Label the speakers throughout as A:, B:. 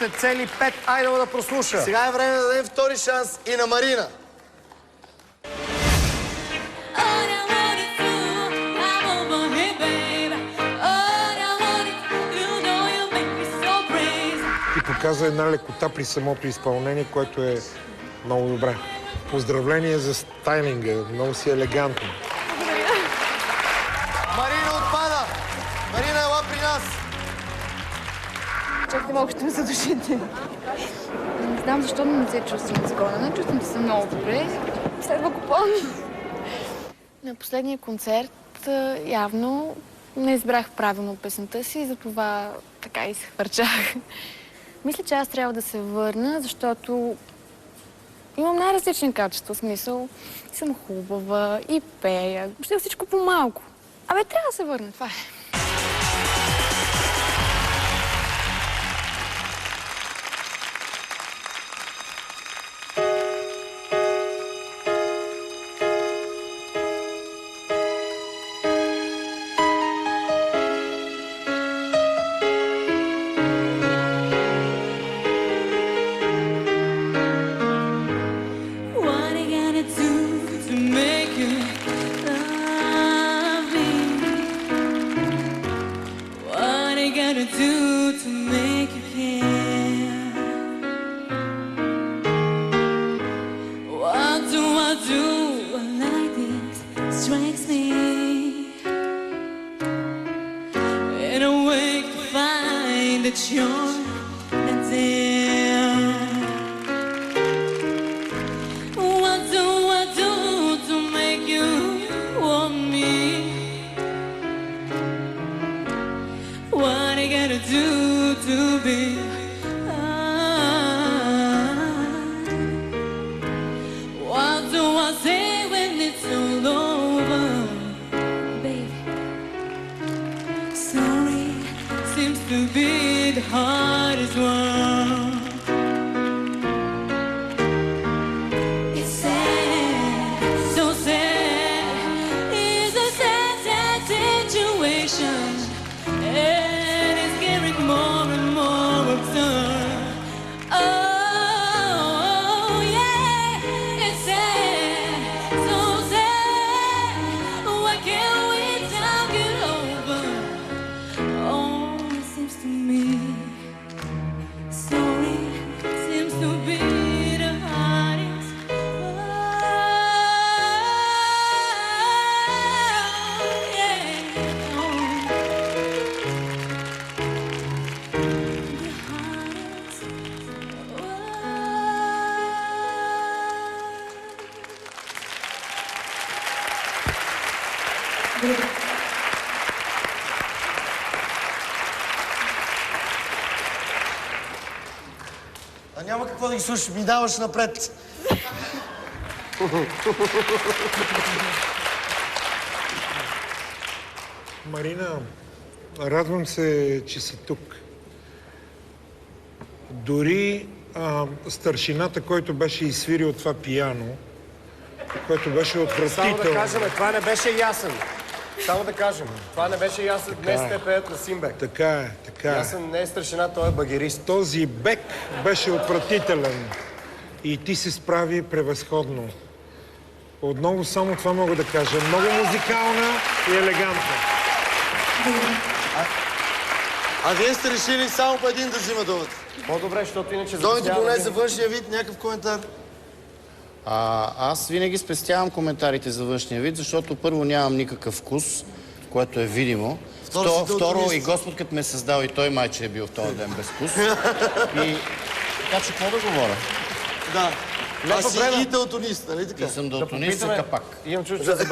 A: още цели 5. Айде да прослуша.
B: Сега е време да дадем втори шанс и на Марина.
C: И показа една лекота при самото изпълнение, което е много добре. Поздравление за стайлинга, много си елегантно.
B: Марина отпада! Марина, ела при нас!
D: Чакайте малко, ще ме задушите. Не знам защо не се чувствам изгонена. Чувствам се много добре. Следва купон. На последния концерт явно не избрах правилно песента си и затова така и се хвърчах. Мисля, че аз трябва да се върна, защото имам най-различни качества. В смисъл, съм хубава и пея. Въобще всичко по-малко. Абе, трябва да се върна. Това е.
B: А няма какво да ги слушаш, ми даваш напред.
C: Марина, радвам се, че си тук. Дори старшината, който беше изсвирил това пияно, което беше отвратително.
A: Само да кажем, това не беше Ясен. Само да кажем, това не беше Ясен. Днес те пеят на Симбек.
C: Така е, така е.
A: Ясен не е старшина, той е багерист.
C: Този бек беше отвратителен и ти се справи превъзходно. Отново само това мога да кажа. Много музикална и елегантна.
B: А вие сте решили само по един да взима думата.
A: По-добре, защото иначе...
B: Той ти поне за външния вид някакъв коментар.
E: Аз винаги спестявам коментарите за външния вид, защото първо нямам никакъв вкус, което е видимо. Второ, и Господ като ме е създал и той майче е бил в този ден без вкус. И така че какво да говоря?
B: Да. Аз си и далтонист, нали така?
E: И съм далтонист за капак.
A: Имам чувство, че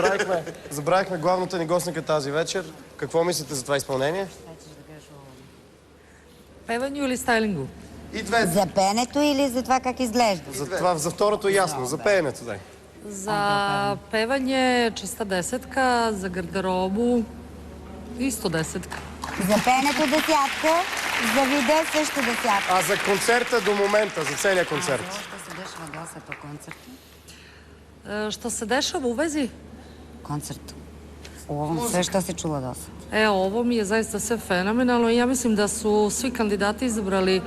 A: забравихме главната ни гостника тази вечер. Какво мислите за това изпълнение?
F: Певането или стайлингу?
B: И двете.
G: За пеенето или за това как изглежда?
A: За второто ясно, за пеенето, дай.
F: За певане чиста десетка, за гардеробу исто десетка.
G: За пеенето десятка, за вида също десятка.
A: А за концерта до момента, за целия концерт?
G: Що се дешава доста по концерту?
F: Što se dešava u vezi?
G: Koncertu. U ovom sve što se čula dosta.
F: Ovo mi je zaista sve fenomenalno i ja mislim da su svi kandidati izabrali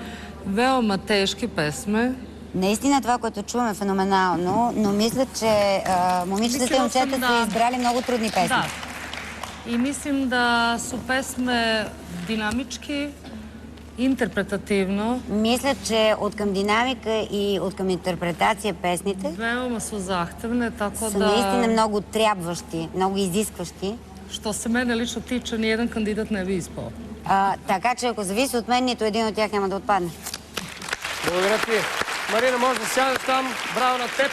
F: Veoma teške pesme.
G: Наистина това, което чуваме, е феноменално, но мисля, че момичетата и момчета са избрали много трудни песни.
F: Da. I mislim da su pesme dinamički, interpretativno.
G: Мисля, че от към динамика и от към интерпретация песните
F: Veoma su zahtevne, tako
G: са наистина
F: da,
G: много трябващи, много изискващи.
F: što se mene lično tiče, nijedan kandidat ne bi ispao.
G: Така че ако зависи от мен, нито един от тях няма да отпадне.
A: Благодаря ти. Марина, може да сядеш там. Браво на теб.